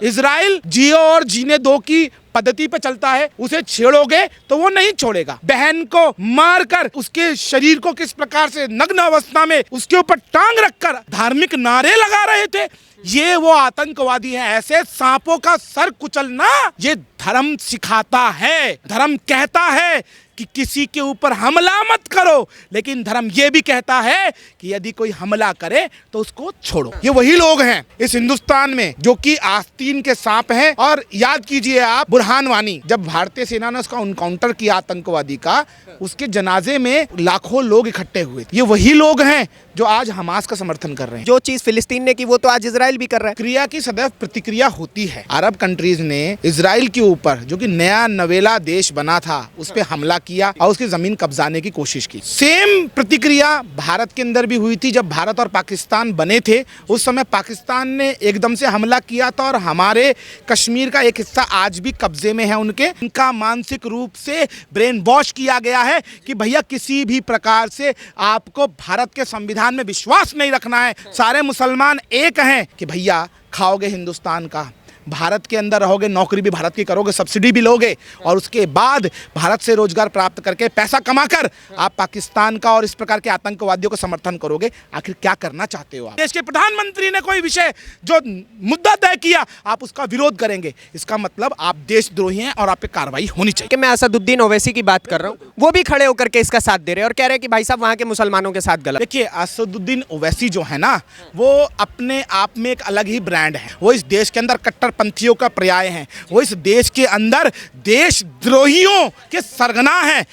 Israel जियो और जीने दो की पद्धति पे चलता है। उसे छेड़ोगे तो वो नहीं छोड़ेगा। बहन को मारकर उसके शरीर को किस प्रकार से नग्न अवस्था में उसके ऊपर टांग रखकर धार्मिक नारे लगा रहे थे। ये वो आतंकवादी हैं। ऐसे सांपों का सर कुचलना ये धर्म सिखाता है। धर्म कहता है कि किसी के ऊपर हमला मत करो, लेकिन धर्म ये भी कहता है कि यदि कोई हमला करे तो उसको छोड़ो। ये वही लोग हैं इस हिंदुस्तान में जो कि आस्तीन के सांप हैं। और याद कीजिए आप, बुरहान वानी, जब भारतीय सेना ने उसका एनकाउंटर किया आतंकवादी का, उसके जनाजे में लाखों लोग इकट्ठे हुए थे। ये वही लोग हैं जो आज हमास का समर्थन कर रहे हैं। जो चीज फिलिस्तीन ने की वो तो आज इजराइल भी कर रहा है। क्रिया की सदैव प्रतिक्रिया होती है। अरब कंट्रीज ने इजराइल के ऊपर, जो कि नया नवेला देश बना था, उस पर हमला किया और उसकी जमीन कब्जाने की कोशिश की। सेम प्रतिक्रिया भारत के अंदर भी हुई थी। जब भारत और पाकिस्तान बने थे, उस समय पाकिस्तान ने एकदम से हमला किया था और हमारे कश्मीर का एक हिस्सा आज भी कब्जे में है उनके। उनका मानसिक रूप से ब्रेन वॉश किया गया है कि भैया किसी भी प्रकार से आपको भारत के संविधान में विश्वास नहीं रखना है। सारे मुसलमान एक हैं कि भैया खाओगे हिंदुस्तान का, भारत के अंदर रहोगे, नौकरी भी भारत की करोगे, सब्सिडी भी लोगे और उसके बाद भारत से रोजगार प्राप्त करके पैसा कमाकर आप पाकिस्तान का और इस प्रकार के आतंकवादियों का समर्थन करोगे। आखिर क्या करना चाहते हो आप? देश के प्रधानमंत्री ने कोई विषय जो मुद्दा तय किया, आप उसका विरोध करेंगे, इसका मतलब आप देशद्रोही हैं और आप पे कार्रवाई होनी चाहिए। कि मैं असदुद्दीन ओवैसी की बात कर रहा हूँ, वो भी खड़े होकर के इसका साथ दे रहे हैं और कह रहे हैं कि भाई साहब वहाँ के मुसलमानों के साथ गलत। देखिए, असदुद्दीन ओवैसी जो है ना, वो अपने आप में एक अलग ही ब्रांड है। वो इस देश के अंदर कट्टरपंथियों का पर्याय हैं। वो इस देश के अंदर देशद्रोहियों के सरगना हैं।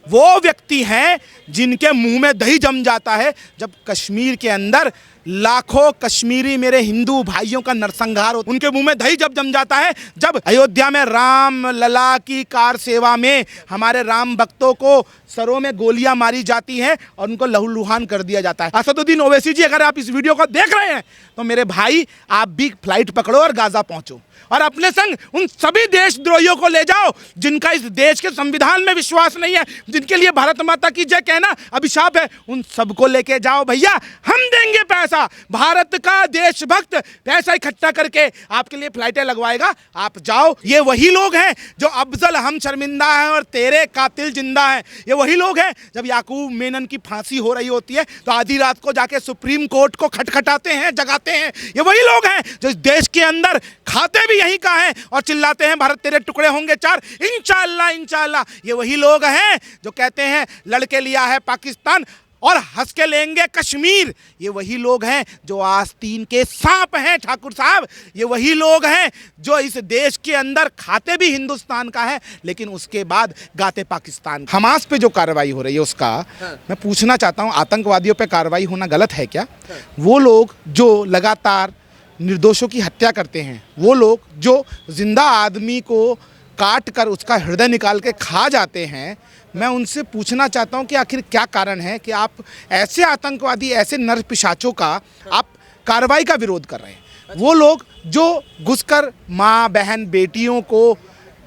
वो व्यक्ति हैं जिनके मुंह में दही जम जाता है जब कश्मीर के अंदर लाखों कश्मीरी मेरे हिंदू भाइयों का नरसंहार होता है। उनके मुंह में दही जब जम जाता है जब अयोध्या में राम लला की कार सेवा में हमारे राम भक्तों को सरों में गोलियां मारी जाती हैं और उनको लहूलुहान कर दिया जाता है। असदुद्दीन ओवैसी जी, अगर आप इस वीडियो को देख रहे हैं तो मेरे भाई, आप भी फ्लाइट पकड़ो और गाजा पहुंचो और अपने संग उन सभी देशद्रोहियों को ले जाओ जिनका इस देश के संविधान में विश्वास नहीं है, जिनके लिए भारत माता की जय कहना अभिशाप है। उन सबको लेके जाओ भैया, हम देंगे पैसा। भारत का देशभक्त पैसा इकट्ठा करके आपके लिए फ्लाइटें लगवाएगा, आप जाओ। ये वही लोग हैं जो अफजल हम शर्मिंदा हैं और तेरे कातिल जिंदा हैं। ये वही लोग हैं जब याकूब मेनन की फांसी हो रही होती है तो आधी रात को जाके सुप्रीम कोर्ट को खटखटाते हैं, जगाते हैं। ये वही लोग हैं जो इस देश के अंदर खाते भी यहीं का हैं और चिल्लाते हैं भारत तेरे टुकड़े होंगे चार, इंशाअल्लाह इंशाअल्लाह। ये वही लोग हैं जो कहते हैं लड़के लिया है पाकिस्तान और हंस के लेंगे कश्मीर। ये वही लोग हैं जो आस्तीन के सांप हैं ठाकुर साहब। ये वही लोग हैं जो इस देश के अंदर खाते भी हिंदुस्तान का है लेकिन उसके बाद गाते पाकिस्तान। हमास पे जो कार्रवाई हो रही है उसका मैं पूछना चाहता हूँ, आतंकवादियों पे कार्रवाई होना गलत है क्या? वो लोग जो लगातार निर्दोषों की हत्या करते हैं, वो लोग जो जिंदा आदमी को काट कर उसका हृदय निकाल के खा जाते हैं, मैं उनसे पूछना चाहता हूं कि आखिर क्या कारण है कि आप ऐसे आतंकवादी, ऐसे नर पिशाचों का आप कार्रवाई का विरोध कर रहे हैं। वो लोग जो घुसकर माँ बहन बेटियों को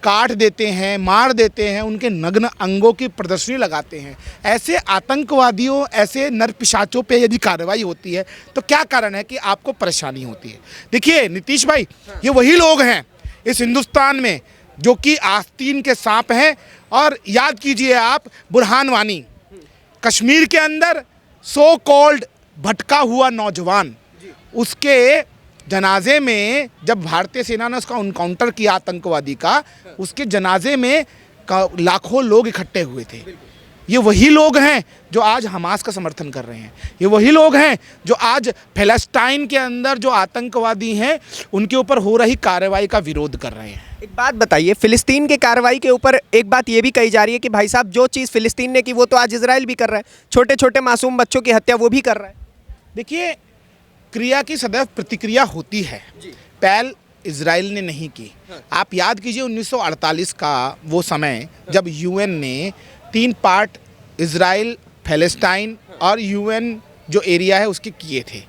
काट देते हैं, मार देते हैं, उनके नग्न अंगों की प्रदर्शनी लगाते हैं, ऐसे आतंकवादियों, ऐसे नर पिशाचों पे यदि कार्रवाई होती है तो क्या कारण है कि आपको परेशानी होती है? देखिए नीतीश भाई, ये वही लोग हैं इस हिंदुस्तान में जो कि आस्तीन के सांप हैं। और याद कीजिए आप, बुरहान वानी, कश्मीर के अंदर सो कॉल्ड भटका हुआ नौजवान, उसके जनाजे में जब भारतीय सेना ने उसका एनकाउंटर किया आतंकवादी का, उसके जनाजे में लाखों लोग इकट्ठे हुए थे। ये वही लोग हैं जो आज हमास का समर्थन कर रहे हैं। ये वही लोग हैं जो आज फिलिस्तीन के अंदर जो आतंकवादी हैं उनके ऊपर हो रही कार्रवाई का विरोध कर रहे हैं। एक बात बताइए, फिलिस्तीन के कार्रवाई के ऊपर एक बात ये भी कही जा रही है कि भाई साहब जो चीज़ फिलिस्तीन ने की वो तो आज इजराइल भी कर रहा है। छोटे छोटे मासूम बच्चों की हत्या वो भी कर रहा है। देखिए, क्रिया की सदैव प्रतिक्रिया होती है। पहल इजराइल ने नहीं की। आप याद कीजिए 1948 का वो समय जब यूएन ने 3 पार्ट इजराइल, फिलिस्तीन और यूएन जो एरिया है उसके किए थे।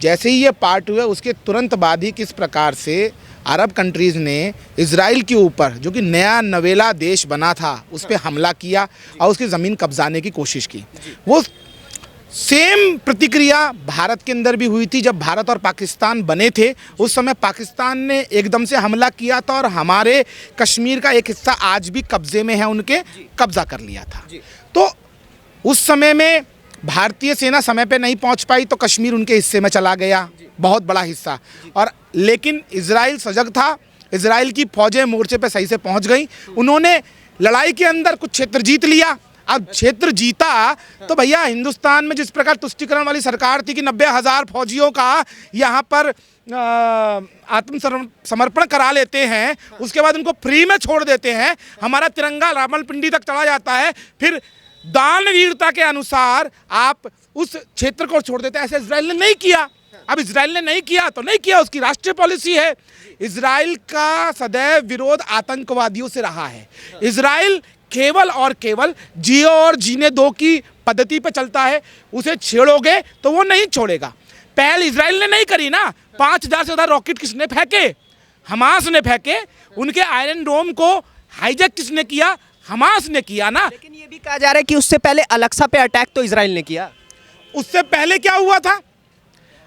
जैसे ही ये पार्ट हुए उसके तुरंत बाद ही किस प्रकार से अरब कंट्रीज़ ने इजराइल के ऊपर, जो कि नया नवेला देश बना था, उस पर हमला किया और उसकी ज़मीन कब्जाने की कोशिश की। वो सेम प्रतिक्रिया भारत के अंदर भी हुई थी। जब भारत और पाकिस्तान बने थे उस समय पाकिस्तान ने एकदम से हमला किया था और हमारे कश्मीर का एक हिस्सा आज भी कब्जे में है, उनके कब्जा कर लिया था। तो उस समय में भारतीय सेना समय पे नहीं पहुंच पाई तो कश्मीर उनके हिस्से में चला गया, बहुत बड़ा हिस्सा। और लेकिन इजराइल सजग था, इजराइल की फौजें मोर्चे पे सही से पहुंच गई, उन्होंने लड़ाई के अंदर कुछ क्षेत्र जीत लिया। अब क्षेत्र जीता तो भैया हिंदुस्तान में जिस प्रकार तुष्टिकरण वाली सरकार थी कि 90,000 फौजियों का यहाँ पर आत्मसमर्पण करा लेते हैं, उसके बाद उनको फ्री में छोड़ देते हैं, हमारा तिरंगा रावलपिंडी तक चला जाता है, फिर दानवीरता के अनुसार आप उस क्षेत्र को छोड़ देते हैं। ऐसे इजराइल ने नहीं किया। अब इजराइल ने नहीं किया तो नहीं किया, उसकी राष्ट्रीय पॉलिसी है। इजराइल का सदैव विरोध आतंकवादियों से रहा है। इजराइल केवल और केवल जियो और जीने दो की पद्धति पे चलता है, उसे छेड़ोगे तो वो नहीं छोड़ेगा। पहल इजराइल ने नहीं करी ना, 5,000 से ज़्यादा रॉकेट किसने फेंके? हमास ने फेंके। उनके आयरन डोम को हाईजैक किसने किया? हमास ने किया ना। लेकिन ये भी कहा जा रहा है कि उससे पहले अलेक्सा पे अटैक तो इजराइल ने किया। उससे पहले क्या हुआ था?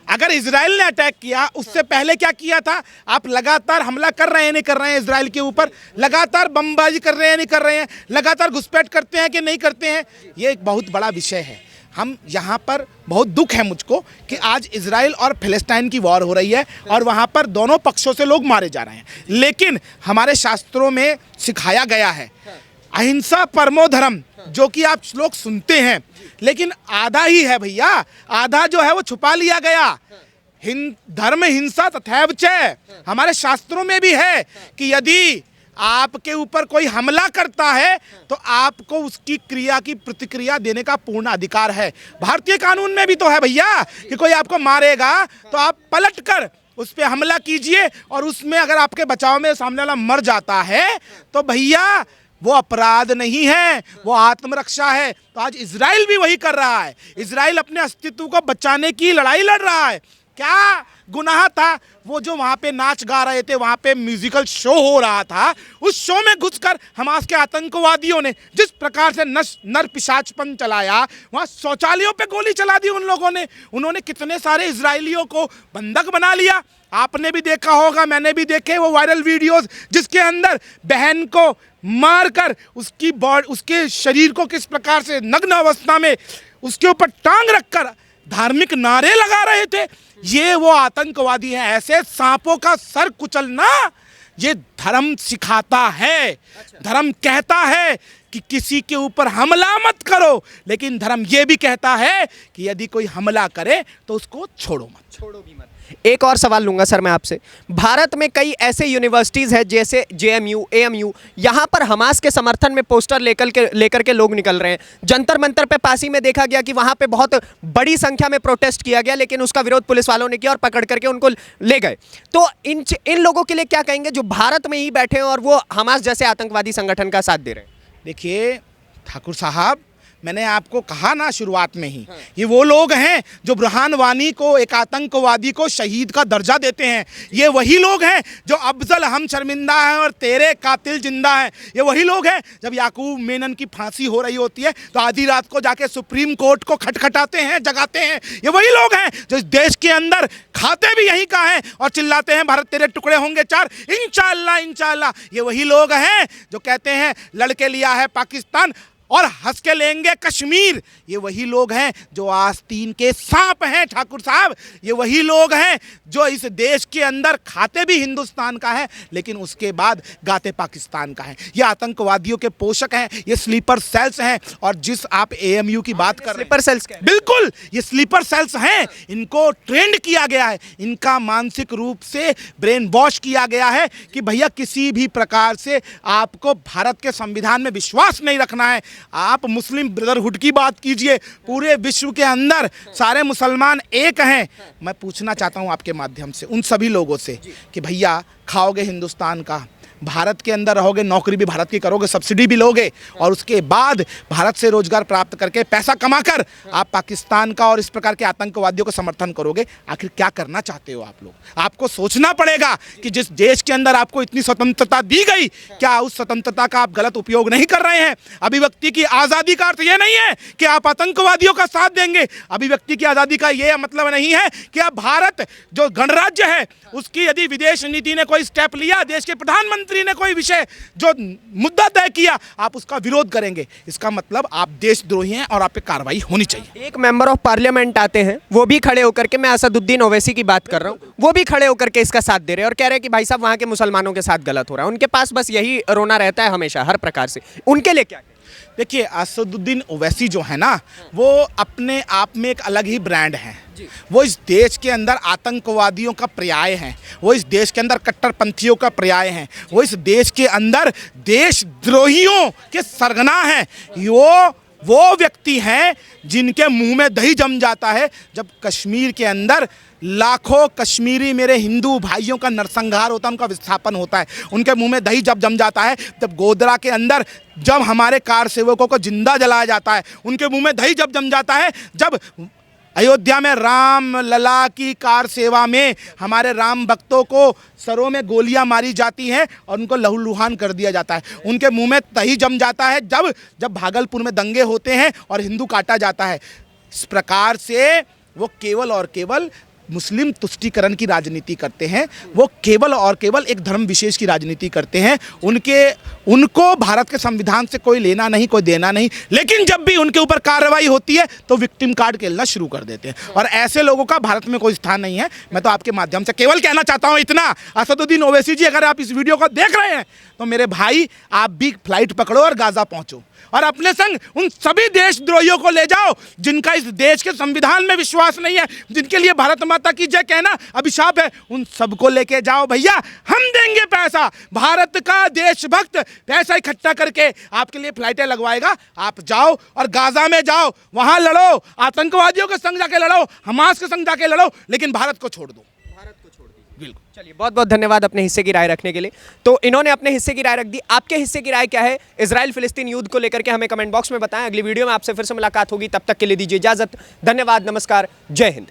अगर इजराइल ने अटैक किया, उससे पहले क्या किया था? आप लगातार हमला कर रहे हैं नहीं कर रहे हैं इजराइल के ऊपर, लगातार बमबाजी कर रहे हैं नहीं कर रहे हैं, लगातार घुसपैठ करते हैं कि नहीं करते हैं, ये एक बहुत बड़ा विषय है। हम यहाँ पर बहुत दुख है मुझको कि आज इजराइल और फिलिस्तीन की वॉर हो रही है और वहाँ पर दोनों पक्षों से लोग मारे जा रहे हैं। लेकिन हमारे शास्त्रों में सिखाया गया है अहिंसा परमो धर्म, जो कि आप लोग सुनते हैं, लेकिन आधा ही है भैया, आधा जो है वो छुपा लिया गया। धर्म हिंसा तथैव च, हमारे शास्त्रों में भी है कि यदि आपके ऊपर कोई हमला करता है तो आपको उसकी क्रिया की प्रतिक्रिया देने का पूर्ण अधिकार है। भारतीय कानून में भी तो है भैया कि कोई आपको मारेगा तो आप पलट कर उस पर हमला कीजिए, और उसमें अगर आपके बचाव में सामने वाला मर जाता है तो भैया वो अपराध नहीं है, वो आत्मरक्षा है। तो आज इजराइल भी वही कर रहा है। इजराइल अपने अस्तित्व को बचाने की लड़ाई लड़ रहा है। क्या गुनाह था वो जो वहाँ पे नाच गा रहे थे, वहाँ पे म्यूजिकल शो हो रहा था, उस शो में घुसकर हमास के आतंकवादियों ने जिस प्रकार से नर पिशाचपन चलाया, वहाँ शौचालयों पे गोली चला दी उन लोगों ने। उन्होंने कितने सारे इजरायलियों को बंधक बना लिया। आपने भी देखा होगा, मैंने भी देखे वो वायरल वीडियोस जिसके अंदर बहन को मारकर उसके शरीर को किस प्रकार से नग्न अवस्था में उसके ऊपर टांग रखकर धार्मिक नारे लगा रहे थे। ये वो आतंकवादी हैं। ऐसे सांपों का सर कुचलना ये धर्म सिखाता है। धर्म कहता है कि किसी के ऊपर हमला मत करो, लेकिन धर्म ये भी कहता है कि यदि कोई हमला करे तो उसको छोड़ो मत, छोड़ो भी मत। एक और सवाल लूंगा सर मैं आपसे। भारत में कई ऐसे यूनिवर्सिटीज़ हैं जैसे JMU, AMU, यहाँ पर हमास के समर्थन में पोस्टर लेकर के लोग निकल रहे हैं। जंतर मंतर पे पासी में देखा गया कि वहाँ पे बहुत बड़ी संख्या में प्रोटेस्ट किया गया, लेकिन उसका विरोध पुलिस वालों ने किया और पकड़ करके उनको ले गए। तो इन लोगों के लिए क्या कहेंगे जो भारत में ही बैठे हैं और वो हमास जैसे आतंकवादी संगठन का साथ दे रहे हैं? देखिए ठाकुर साहब, मैंने आपको कहा ना शुरुआत में ही, ये वो लोग हैं जो बुरहान वानी को, एक आतंकवादी को शहीद का दर्जा देते हैं। ये वही लोग हैं जो अफजल हम शर्मिंदा हैं और तेरे कातिल जिंदा हैं। ये वही लोग हैं जब याकूब मेनन की फांसी हो रही होती है तो आधी रात को जाके सुप्रीम कोर्ट को खटखटाते हैं, जगाते हैं। ये वही लोग हैं जो इस देश के अंदर खाते भी यहीं का हैं और चिल्लाते हैं भारत तेरे टुकड़े होंगे 4, इंशाअल्लाह इंशाअल्लाह। ये वही लोग हैं जो कहते हैं लड़के लिया है पाकिस्तान और हंस के लेंगे कश्मीर। ये वही लोग हैं जो आस्तीन के सांप हैं ठाकुर साहब। ये वही लोग हैं जो इस देश के अंदर खाते भी हिंदुस्तान का है लेकिन उसके बाद गाते पाकिस्तान का है। ये आतंकवादियों के पोषक हैं, ये स्लीपर सेल्स हैं। और जिस आप AMU की बात कर रहे हैं, स्लीपर सेल्स क्या है? बिल्कुल ये स्लीपर सेल्स हैं। इनको ट्रेंड किया गया है, इनका मानसिक रूप से ब्रेन वॉश किया गया है कि भैया किसी भी प्रकार से आपको भारत के संविधान में विश्वास नहीं रखना है। आप मुस्लिम ब्रदरहुड की बात कीजिए, पूरे विश्व के अंदर सारे मुसलमान एक हैं। मैं पूछना चाहता हूं आपके माध्यम से उन सभी लोगों से कि भैया खाओगे हिंदुस्तान का, भारत के अंदर रहोगे, नौकरी भी भारत की करोगे, सब्सिडी भी लोगे और उसके बाद भारत से रोजगार प्राप्त करके पैसा कमाकर आप पाकिस्तान का और इस प्रकार के आतंकवादियों का समर्थन करोगे। आखिर क्या करना चाहते हो आप लोग? आपको सोचना पड़ेगा कि जिस देश के अंदर आपको इतनी स्वतंत्रता दी गई, क्या उस स्वतंत्रता का आप गलत उपयोग नहीं कर रहे हैं? अभिव्यक्ति की आज़ादी का अर्थ यह नहीं है कि आप आतंकवादियों का साथ देंगे। अभिव्यक्ति की आज़ादी का यह मतलब नहीं है कि आप भारत जो गणराज्य है उसकी यदि विदेश नीति ने कोई स्टेप लिया, देश के प्रधानमंत्री ने कोई विषय जो मुद्दा तय किया, आप उसका विरोध करेंगे। इसका मतलब आप देशद्रोही हैं और आप पे कार्रवाई होनी चाहिए। एक मेंबर ऑफ पार्लियामेंट आते हैं, वो भी खड़े होकर के, मैं असदुद्दीन ओवैसी की बात कर रहा हूँ, वो भी खड़े होकर के इसका साथ दे रहे हैं और कह रहे हैं कि भाई साहब वहाँ के मुसलमानों के साथ गलत हो रहा है। उनके पास बस यही रोना रहता है हमेशा, हर प्रकार से। उनके लिए क्या? देखिए, असदुद्दीन ओवैसी जो है ना, वो अपने आप में एक अलग ही ब्रांड है। वो इस देश के अंदर आतंकवादियों का पर्याय हैं, वो इस देश के अंदर कट्टरपंथियों का पर्याय हैं, वो इस देश के अंदर देशद्रोहियों के सरगना हैं। वो व्यक्ति हैं जिनके मुंह में दही जम जाता है जब कश्मीर के अंदर लाखों कश्मीरी मेरे हिंदू भाइयों का नरसंहार होता है, उनका विस्थापन होता है। उनके मुंह में दही जब जम जाता है जब गोधरा के अंदर जब हमारे कार सेवकों को जिंदा जलाया जाता है। उनके मुंह में दही जब जम जाता है जब अयोध्या में राम लला की कार सेवा में हमारे राम भक्तों को सरों में गोलियां मारी जाती हैं और उनको लहूलुहान कर दिया जाता है। उनके मुंह में दही जम जाता है जब भागलपुर में दंगे होते हैं और हिंदू काटा जाता है। इस प्रकार से वो केवल और केवल मुस्लिम तुष्टीकरण की राजनीति करते हैं। वो केवल और केवल एक धर्म विशेष की राजनीति करते हैं। उनको भारत के संविधान से कोई लेना नहीं, कोई देना नहीं। लेकिन जब भी उनके ऊपर कार्रवाई होती है तो विक्टिम कार्ड खेलना शुरू कर देते हैं और ऐसे लोगों का भारत में कोई स्थान नहीं है। मैं तो आपके माध्यम से केवल कहना चाहता हूं इतना, असदुद्दीन ओवैसी जी, अगर आप इस वीडियो को देख रहे हैं तो मेरे भाई आप भी फ्लाइट पकड़ो और गाजा पहुंचो और अपने संग उन सभी देशद्रोहियों को ले जाओ जिनका इस देश के संविधान में विश्वास नहीं है, जिनके लिए भारत माता की जय कहना अभिशाप है। उन सबको लेके जाओ भैया, हम देंगे पैसा। भारत का देशभक्त पैसा इकट्ठा करके आपके लिए फ्लाइटें लगवाएगा। आप जाओ और गाजा में जाओ, वहां लड़ो, आतंकवादियों के संग जाके लड़ो, हमास के संग जाके लड़ो, लेकिन भारत को छोड़ दो। बिल्कुल। चलिए, बहुत बहुत धन्यवाद अपने हिस्से की राय रखने के लिए। तो इन्होंने अपने हिस्से की राय रख दी। आपके हिस्से की राय क्या है इजराइल फिलिस्तीन युद्ध को लेकर के? हमें कमेंट बॉक्स में बताएं। अगली वीडियो में आपसे फिर से मुलाकात होगी, तब तक के लिए दीजिए इजाजत। धन्यवाद, नमस्कार, जय हिंद।